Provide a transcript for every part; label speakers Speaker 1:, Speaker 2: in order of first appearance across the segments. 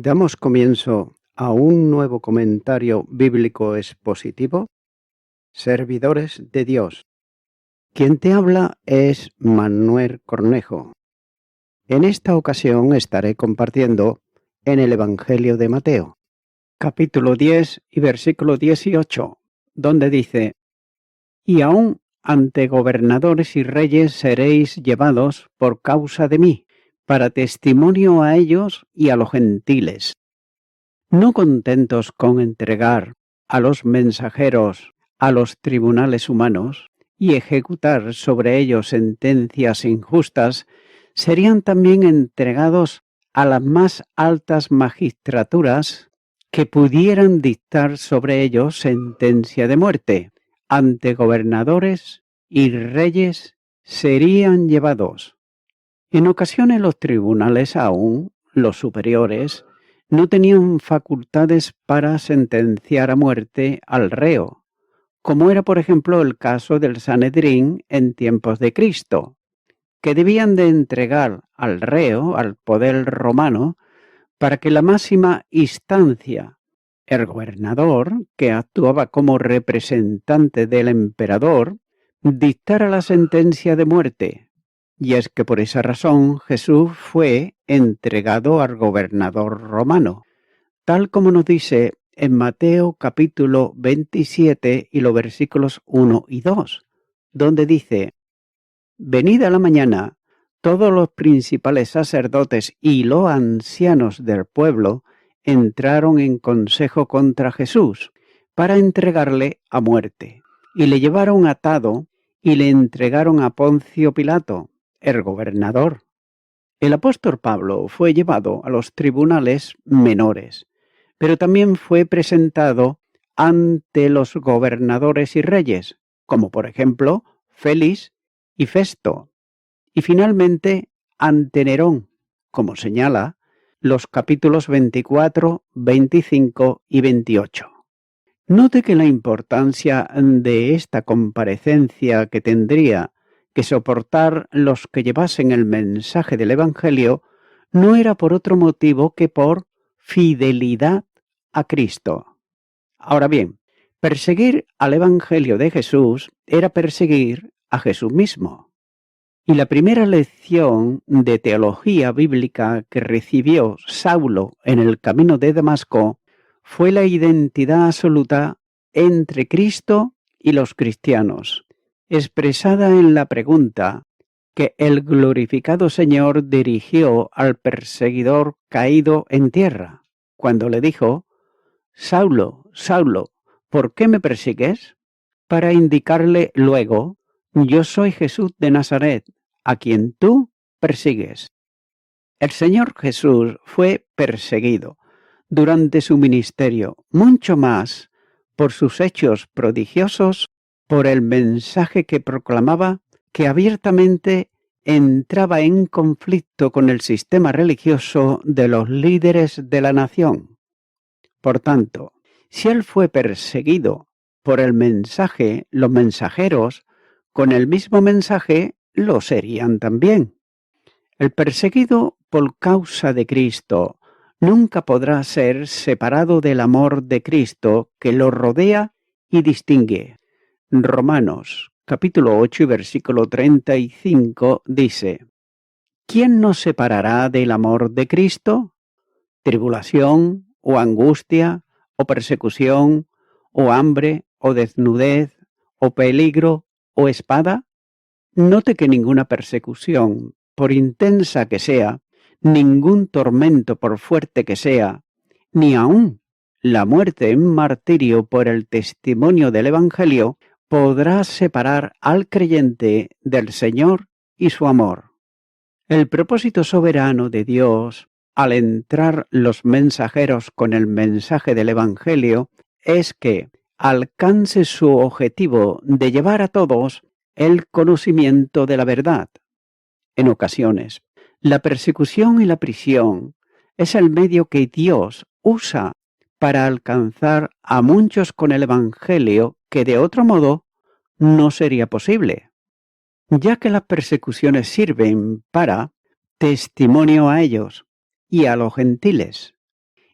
Speaker 1: Damos comienzo a un nuevo comentario bíblico expositivo, Servidores de Dios. Quien te habla es Manuel Cornejo. En esta ocasión estaré compartiendo en el Evangelio de Mateo, capítulo 10 y versículo 18, donde dice: «Y aún ante gobernadores y reyes seréis llevados por causa de mí, para testimonio a ellos y a los gentiles». No contentos con entregar a los mensajeros a los tribunales humanos y ejecutar sobre ellos sentencias injustas, serían también entregados a las más altas magistraturas que pudieran dictar sobre ellos sentencia de muerte. Ante gobernadores y reyes serían llevados. En ocasiones los tribunales, aún los superiores, no tenían facultades para sentenciar a muerte al reo, como era por ejemplo el caso del Sanedrín en tiempos de Cristo, que debían de entregar al reo, al poder romano, para que la máxima instancia, el gobernador, que actuaba como representante del emperador, dictara la sentencia de muerte. Y es que por esa razón Jesús fue entregado al gobernador romano, tal como nos dice en Mateo capítulo 27 y los versículos 1 y 2, donde dice: «Venida a la mañana, todos los principales sacerdotes y los ancianos del pueblo entraron en consejo contra Jesús para entregarle a muerte, y le llevaron atado y le entregaron a Poncio Pilato, el gobernador». El apóstol Pablo fue llevado a los tribunales menores, pero también fue presentado ante los gobernadores y reyes, como por ejemplo Félix y Festo, y finalmente ante Nerón, como señala los capítulos 24, 25 y 28. Note que la importancia de esta comparecencia que tendría que soportar los que llevasen el mensaje del Evangelio no era por otro motivo que por fidelidad a Cristo. Ahora bien, perseguir al Evangelio de Jesús era perseguir a Jesús mismo. Y la primera lección de teología bíblica que recibió Saulo en el camino de Damasco fue la identidad absoluta entre Cristo y los cristianos, expresada en la pregunta que el glorificado Señor dirigió al perseguidor caído en tierra, cuando le dijo: «Saulo, Saulo, ¿por qué me persigues?», para indicarle luego: «Yo soy Jesús de Nazaret, a quien tú persigues». El Señor Jesús fue perseguido durante su ministerio, mucho más por sus hechos prodigiosos, por el mensaje que proclamaba, que abiertamente entraba en conflicto con el sistema religioso de los líderes de la nación. Por tanto, si él fue perseguido por el mensaje, los mensajeros, con el mismo mensaje, lo serían también. El perseguido por causa de Cristo nunca podrá ser separado del amor de Cristo que lo rodea y distingue. Romanos capítulo 8 y versículo 35 dice: «¿Quién nos separará del amor de Cristo? ¿Tribulación, o angustia, o persecución, o hambre, o desnudez, o peligro, o espada?» Note que ninguna persecución, por intensa que sea, ningún tormento por fuerte que sea, ni aun la muerte en martirio por el testimonio del Evangelio, podrá separar al creyente del Señor y su amor. El propósito soberano de Dios, al entrar los mensajeros con el mensaje del Evangelio, es que alcance su objetivo de llevar a todos el conocimiento de la verdad. En ocasiones, la persecución y la prisión es el medio que Dios usa para alcanzar a muchos con el Evangelio que de otro modo no sería posible, ya que las persecuciones sirven para testimonio a ellos y a los gentiles.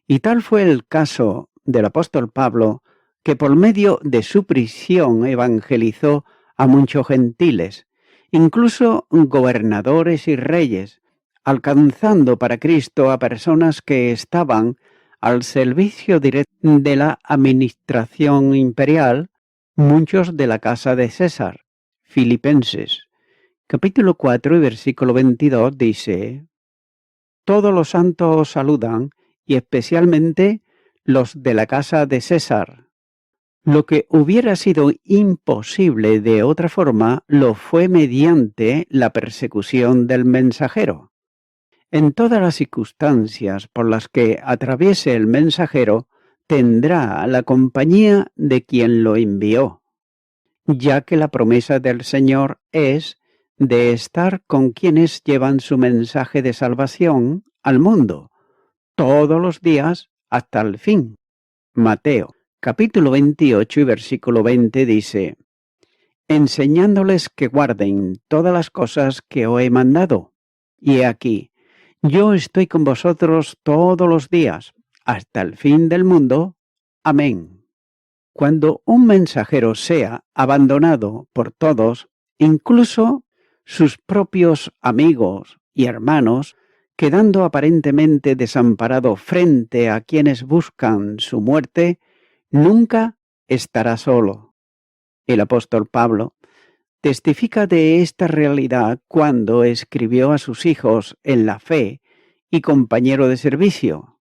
Speaker 1: Y tal fue el caso del apóstol Pablo, que por medio de su prisión evangelizó a muchos gentiles, incluso gobernadores y reyes, alcanzando para Cristo a personas que estaban al servicio directo de la administración imperial, muchos de la casa de César. Filipenses, capítulo 4 y versículo 22 dice: Todos los santos os saludan, y especialmente los de la casa de César. Lo que hubiera sido imposible de otra forma lo fue mediante la persecución del mensajero. En todas las circunstancias por las que atraviese el mensajero, tendrá la compañía de quien lo envió, ya que la promesa del Señor es de estar con quienes llevan su mensaje de salvación al mundo, todos los días hasta el fin. Mateo, capítulo 28 y versículo 20 dice: enseñándoles que guarden todas las cosas que os he mandado. Y he aquí, yo estoy con vosotros todos los días, hasta el fin del mundo. Amén. Cuando un mensajero sea abandonado por todos, incluso sus propios amigos y hermanos, quedando aparentemente desamparado frente a quienes buscan su muerte, nunca estará solo. El apóstol Pablo testifica de esta realidad cuando escribió a sus hijos en la fe y compañero de servicio,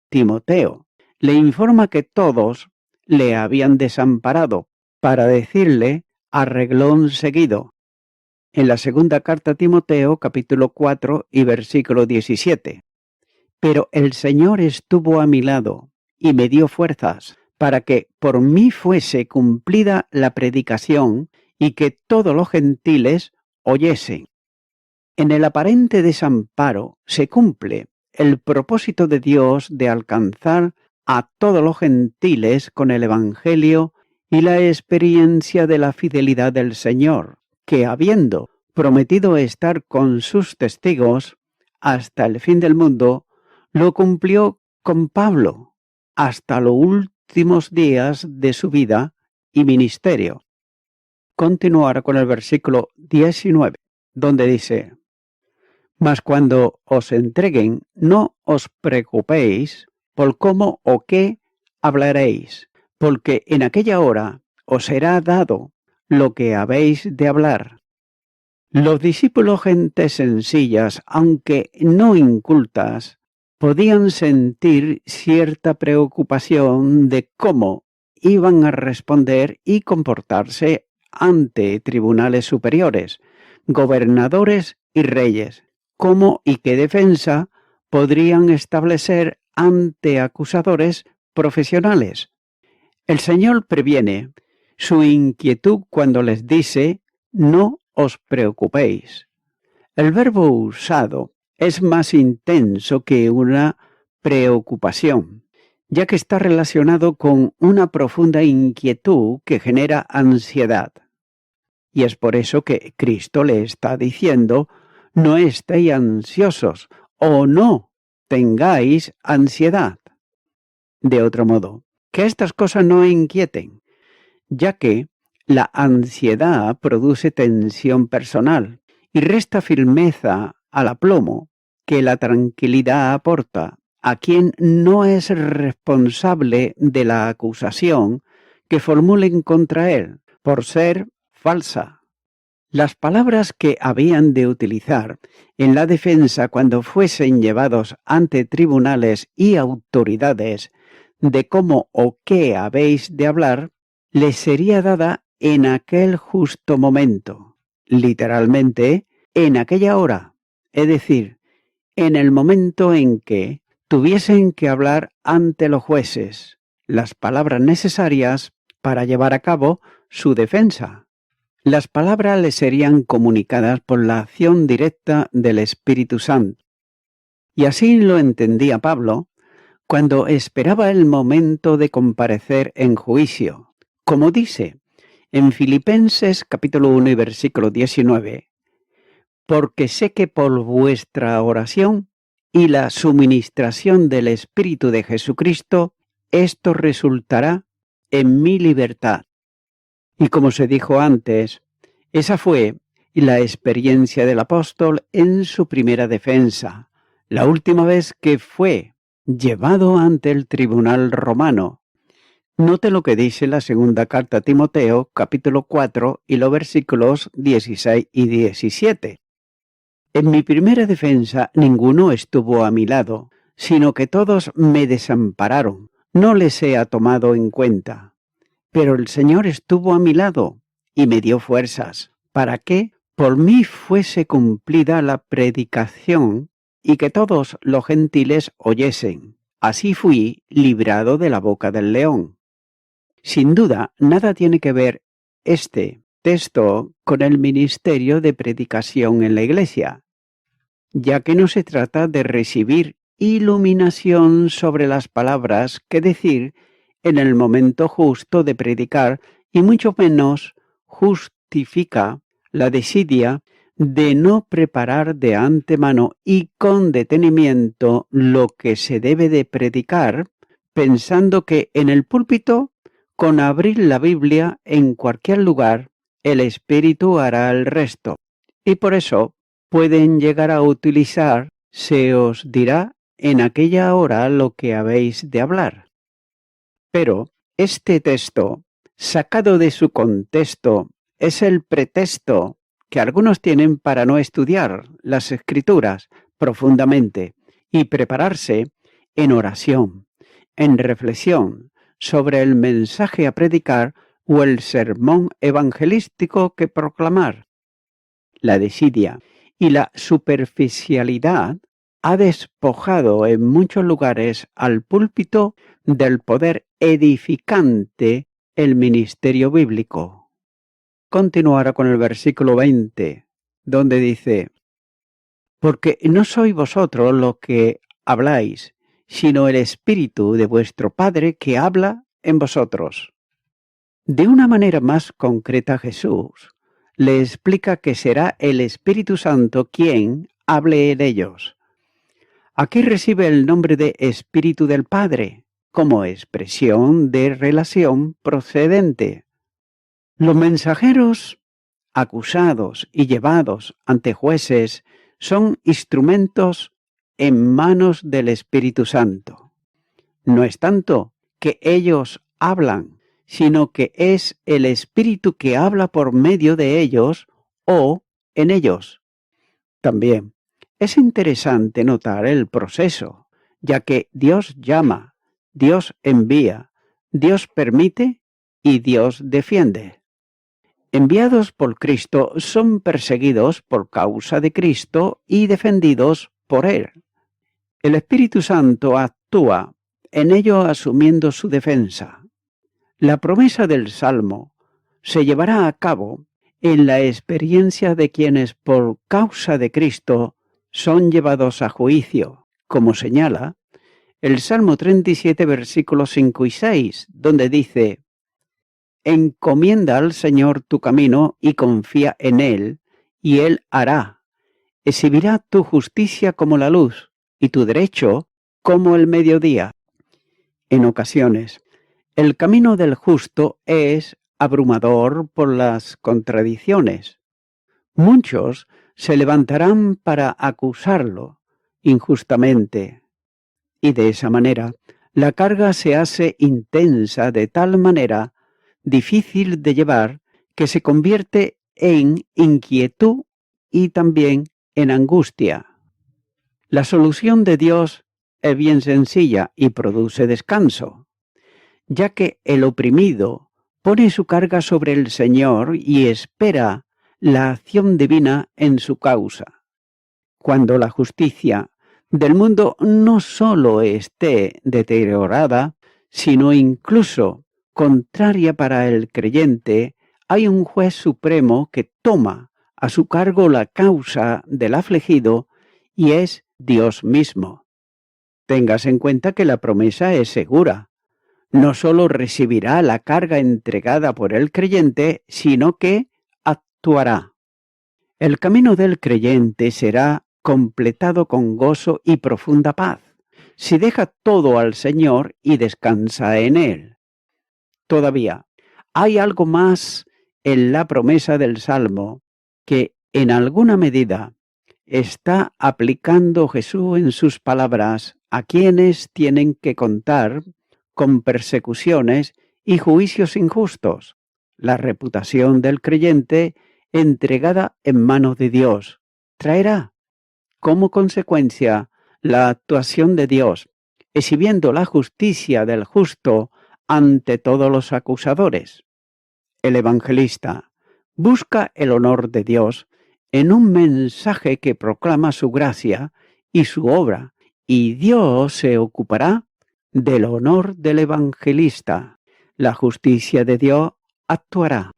Speaker 1: Timoteo. Le informa que todos le habían desamparado, para decirle a reglón seguido, en la segunda carta a Timoteo, capítulo 4 y versículo 17. Pero el Señor estuvo a mi lado y me dio fuerzas para que por mí fuese cumplida la predicación y que todos los gentiles oyesen. En el aparente desamparo se cumple el propósito de Dios de alcanzar a todos los gentiles con el Evangelio y la experiencia de la fidelidad del Señor, que habiendo prometido estar con sus testigos hasta el fin del mundo, lo cumplió con Pablo hasta los últimos días de su vida y ministerio. Continuar con el versículo 19, donde dice: mas cuando os entreguen, no os preocupéis por cómo o qué hablaréis, porque en aquella hora os será dado lo que habéis de hablar. Los discípulos, gentes sencillas, aunque no incultas, podían sentir cierta preocupación de cómo iban a responder y comportarse ante tribunales superiores, gobernadores y reyes. Cómo y qué defensa podrían establecer ante acusadores profesionales. El Señor previene su inquietud cuando les dice: no os preocupéis. El verbo usado es más intenso que una preocupación, ya que está relacionado con una profunda inquietud que genera ansiedad. Y es por eso que Cristo le está diciendo: no estéis ansiosos o no tengáis ansiedad. De otro modo, que estas cosas no inquieten, ya que la ansiedad produce tensión personal y resta firmeza al aplomo que la tranquilidad aporta a quien no es responsable de la acusación que formulen contra él por ser falsa. Las palabras que habían de utilizar en la defensa cuando fuesen llevados ante tribunales y autoridades de cómo o qué habéis de hablar, les sería dada en aquel justo momento, literalmente en aquella hora, es decir, en el momento en que tuviesen que hablar ante los jueces las palabras necesarias para llevar a cabo su defensa. Las palabras le serían comunicadas por la acción directa del Espíritu Santo. Y así lo entendía Pablo cuando esperaba el momento de comparecer en juicio. Como dice en Filipenses capítulo 1 y versículo 19, porque sé que por vuestra oración y la suministración del Espíritu de Jesucristo, esto resultará en mi libertad. Y como se dijo antes, esa fue la experiencia del apóstol en su primera defensa, la última vez que fue llevado ante el tribunal romano. Note lo que dice la segunda carta a Timoteo, capítulo 4, y los versículos 16 y 17. En mi primera defensa ninguno estuvo a mi lado, sino que todos me desampararon. No les he tomado en cuenta. Pero el Señor estuvo a mi lado y me dio fuerzas, para que por mí fuese cumplida la predicación y que todos los gentiles oyesen. Así fui librado de la boca del león. Sin duda, nada tiene que ver este texto con el ministerio de predicación en la iglesia, ya que no se trata de recibir iluminación sobre las palabras que decir en el momento justo de predicar, y mucho menos justifica la desidia de no preparar de antemano y con detenimiento lo que se debe de predicar, pensando que en el púlpito, con abrir la Biblia en cualquier lugar, el Espíritu hará el resto. Y por eso pueden llegar a utilizar, se os dirá en aquella hora lo que habéis de hablar. Pero este texto, sacado de su contexto, es el pretexto que algunos tienen para no estudiar las Escrituras profundamente y prepararse en oración, en reflexión sobre el mensaje a predicar o el sermón evangelístico que proclamar. La desidia y la superficialidad ha despojado en muchos lugares al púlpito del poder edificante el ministerio bíblico. Continuará con el versículo 20, donde dice: porque no sois vosotros los que habláis, sino el Espíritu de vuestro Padre que habla en vosotros. De una manera más concreta, Jesús le explica que será el Espíritu Santo quien hable en ellos. Aquí recibe el nombre de Espíritu del Padre, como expresión de relación procedente. Los mensajeros acusados y llevados ante jueces son instrumentos en manos del Espíritu Santo. No es tanto que ellos hablan, sino que es el Espíritu que habla por medio de ellos o en ellos. También es interesante notar el proceso, ya que Dios llama, Dios envía, Dios permite y Dios defiende. Enviados por Cristo son perseguidos por causa de Cristo y defendidos por Él. El Espíritu Santo actúa en ello asumiendo su defensa. La promesa del Salmo se llevará a cabo en la experiencia de quienes por causa de Cristo son llevados a juicio, como señala el Salmo 37, versículos 5 y 6, donde dice: encomienda al Señor tu camino y confía en Él, y Él hará. Exhibirá tu justicia como la luz y tu derecho como el mediodía. En ocasiones, el camino del justo es abrumador por las contradicciones. Muchos se levantarán para acusarlo injustamente, y de esa manera la carga se hace intensa, de tal manera difícil de llevar que se convierte en inquietud y también en angustia. La solución de Dios es bien sencilla y produce descanso, ya que el oprimido pone su carga sobre el Señor y espera la acción divina en su causa. Cuando la justicia del mundo no solo esté deteriorada, sino incluso contraria para el creyente, hay un juez supremo que toma a su cargo la causa del afligido y es Dios mismo. Tengas en cuenta que la promesa es segura. No solo recibirá la carga entregada por el creyente, sino que actuará. El camino del creyente será completado con gozo y profunda paz, si deja todo al Señor y descansa en Él. Todavía, hay algo más en la promesa del Salmo que, en alguna medida, está aplicando Jesús en sus palabras a quienes tienen que contar con persecuciones y juicios injustos. La reputación del creyente entregada en manos de Dios traerá como consecuencia la actuación de Dios, exhibiendo la justicia del justo ante todos los acusadores. El evangelista busca el honor de Dios en un mensaje que proclama su gracia y su obra, y Dios se ocupará del honor del evangelista. La justicia de Dios actuará.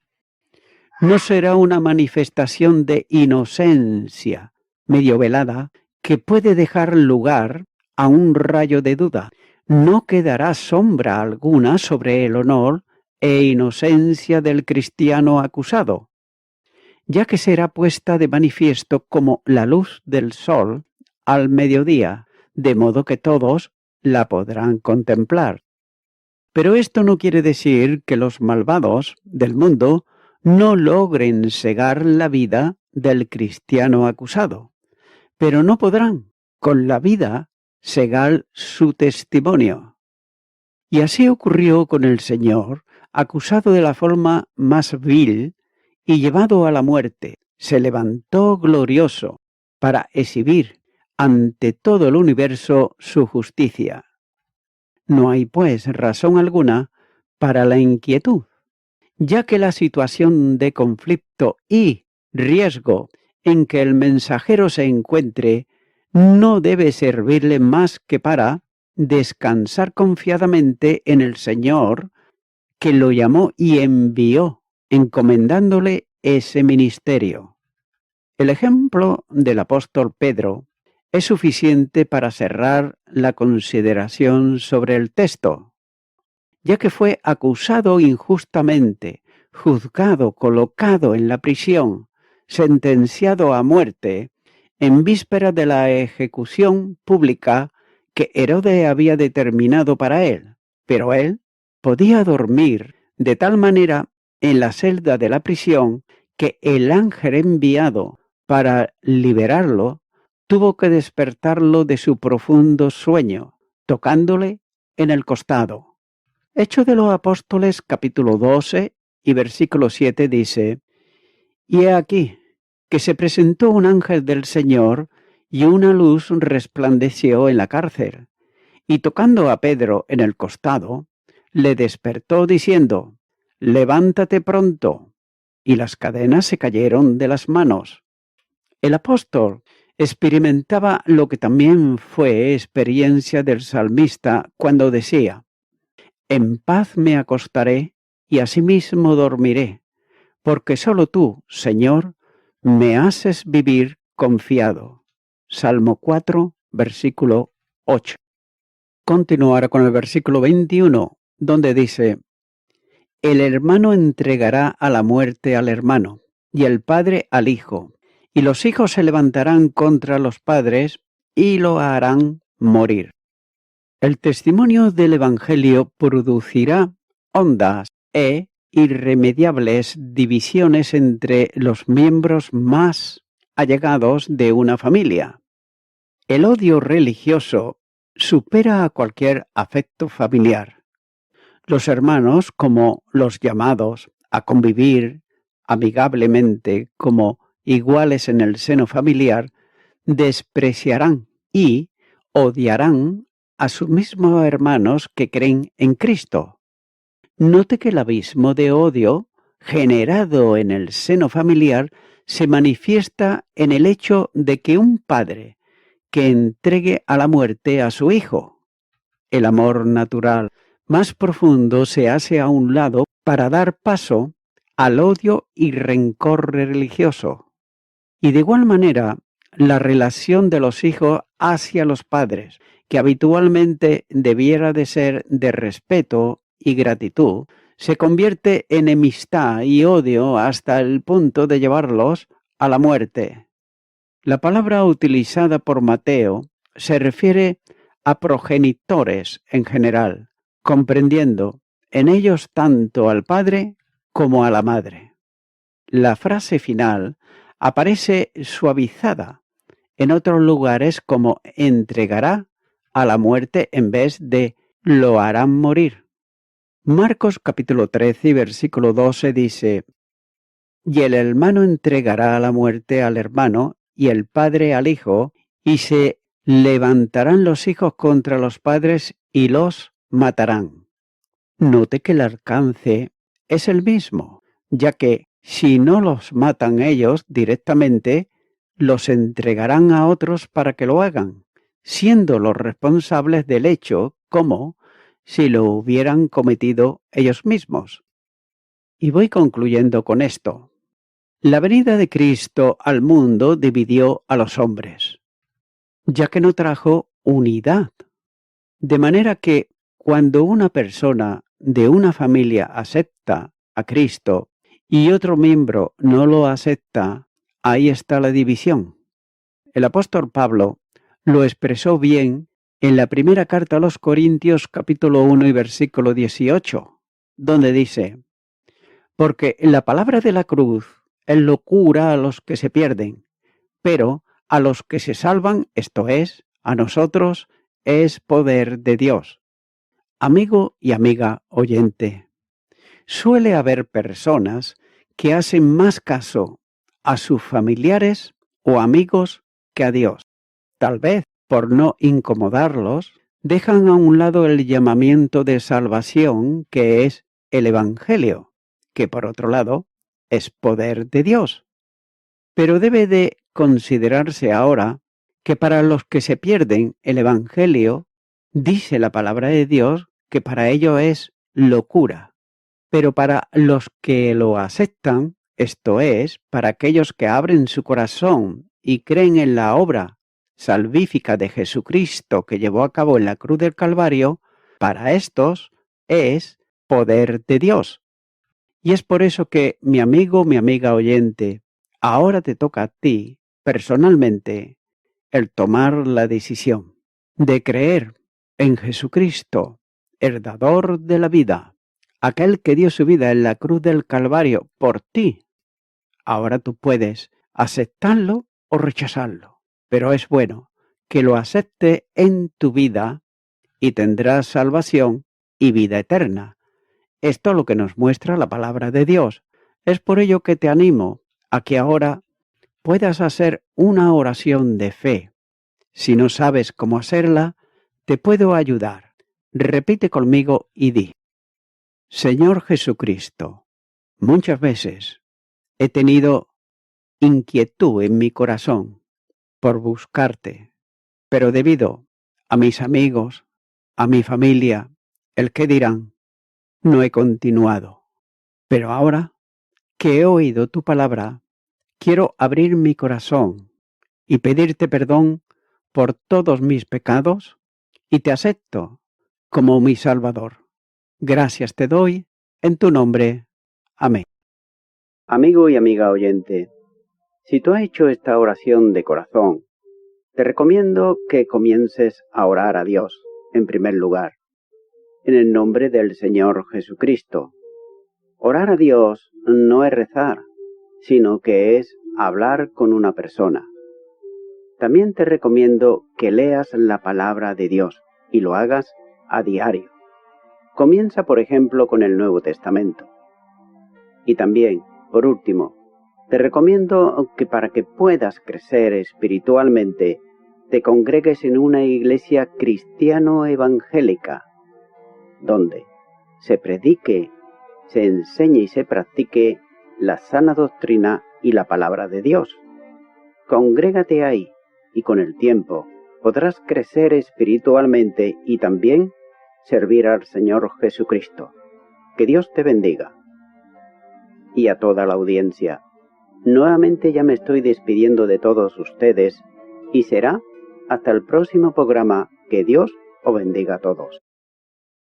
Speaker 1: No será una manifestación de inocencia medio velada que puede dejar lugar a un rayo de duda. No quedará sombra alguna sobre el honor e inocencia del cristiano acusado, ya que será puesta de manifiesto como la luz del sol al mediodía, de modo que todos la podrán contemplar. Pero esto no quiere decir que los malvados del mundo no logren cegar la vida del cristiano acusado, pero no podrán, con la vida, cegar su testimonio. Y así ocurrió con el Señor, acusado de la forma más vil y llevado a la muerte. Se levantó glorioso para exhibir ante todo el universo su justicia. No hay, pues, razón alguna para la inquietud, ya que la situación de conflicto y riesgo en que el mensajero se encuentre no debe servirle más que para descansar confiadamente en el Señor, que lo llamó y envió, encomendándole ese ministerio. El ejemplo del apóstol Pedro es suficiente para cerrar la consideración sobre el texto, ya que fue acusado injustamente, juzgado, colocado en la prisión, sentenciado a muerte, en víspera de la ejecución pública que Herodes había determinado para él. Pero él podía dormir de tal manera en la celda de la prisión que el ángel enviado para liberarlo tuvo que despertarlo de su profundo sueño, tocándole en el costado. Hechos de los Apóstoles, capítulo 12 y versículo 7 dice: Y he aquí que se presentó un ángel del Señor, y una luz resplandeció en la cárcel, y tocando a Pedro en el costado, le despertó diciendo: Levántate pronto. Y las cadenas se cayeron de las manos. El apóstol experimentaba lo que también fue experiencia del salmista cuando decía: En paz me acostaré y asimismo dormiré, porque solo tú, Señor, me haces vivir confiado. Salmo 4, versículo 8. Continuará con el versículo 21, donde dice: El hermano entregará a la muerte al hermano, y el padre al hijo, y los hijos se levantarán contra los padres y lo harán morir. El testimonio del Evangelio producirá hondas e irremediables divisiones entre los miembros más allegados de una familia. El odio religioso supera a cualquier afecto familiar. Los hermanos, como los llamados a convivir amigablemente como iguales en el seno familiar, despreciarán y odiarán a sus mismos hermanos que creen en Cristo. Note que el abismo de odio generado en el seno familiar se manifiesta en el hecho de que un padre que entregue a la muerte a su hijo. El amor natural más profundo se hace a un lado para dar paso al odio y rencor religioso. Y de igual manera, la relación de los hijos hacia los padres, que habitualmente debiera de ser de respeto y gratitud, se convierte en enemistad y odio hasta el punto de llevarlos a la muerte. La palabra utilizada por Mateo se refiere a progenitores en general, comprendiendo en ellos tanto al padre como a la madre. La frase final aparece suavizada en otros lugares como entregará a la muerte en vez de lo harán morir. Marcos capítulo 13 versículo 12 dice: y el hermano entregará a la muerte al hermano y el padre al hijo, y se levantarán los hijos contra los padres y los matarán. Note que el alcance es el mismo, ya que si no los matan ellos directamente, los entregarán a otros para que lo hagan, siendo los responsables del hecho como si lo hubieran cometido ellos mismos. Y voy concluyendo con esto. La venida de Cristo al mundo dividió a los hombres, ya que no trajo unidad. De manera que cuando una persona de una familia acepta a Cristo y otro miembro no lo acepta, ahí está la división. El apóstol Pablo lo expresó bien en la primera carta a los Corintios capítulo 1 y versículo 18, donde dice: porque la palabra de la cruz es locura a los que se pierden, pero a los que se salvan, esto es, a nosotros, es poder de Dios. Amigo y amiga oyente, suele haber personas que hacen más caso a sus familiares o amigos que a Dios. Tal vez, por no incomodarlos, dejan a un lado el llamamiento de salvación que es el Evangelio, que por otro lado es poder de Dios. Pero debe de considerarse ahora que para los que se pierden el Evangelio, dice la palabra de Dios que para ello es locura. Pero para los que lo aceptan, esto es, para aquellos que abren su corazón y creen en la obra salvífica de Jesucristo que llevó a cabo en la cruz del Calvario, para estos es poder de Dios. Y es por eso que, mi amigo, mi amiga oyente, ahora te toca a ti, personalmente, el tomar la decisión de creer en Jesucristo, el dador de la vida, aquel que dio su vida en la cruz del Calvario por ti. Ahora tú puedes aceptarlo o rechazarlo, pero es bueno que lo acepte en tu vida y tendrás salvación y vida eterna. Esto es lo que nos muestra la palabra de Dios. Es por ello que te animo a que ahora puedas hacer una oración de fe. Si no sabes cómo hacerla, te puedo ayudar. Repite conmigo y di: Señor Jesucristo, muchas veces he tenido inquietud en mi corazón por buscarte, pero debido a mis amigos, a mi familia, el qué dirán, no he continuado. Pero ahora que he oído tu palabra, quiero abrir mi corazón y pedirte perdón por todos mis pecados y te acepto como mi Salvador. Gracias te doy en tu nombre. Amén. Amigo y amiga oyente, si tú has hecho esta oración de corazón, te recomiendo que comiences a orar a Dios, en primer lugar, en el nombre del Señor Jesucristo. Orar a Dios no es rezar, sino que es hablar con una persona. También te recomiendo que leas la palabra de Dios y lo hagas a diario. Comienza, por ejemplo, con el Nuevo Testamento. Y también, por último, te recomiendo que para que puedas crecer espiritualmente, te congregues en una iglesia cristiano-evangélica, donde se predique, se enseñe y se practique la sana doctrina y la palabra de Dios. Congrégate ahí y con el tiempo podrás crecer espiritualmente y también servir al Señor Jesucristo. Que Dios te bendiga. Y a toda la audiencia, nuevamente ya me estoy despidiendo de todos ustedes y será hasta el próximo programa. Que Dios os bendiga a todos.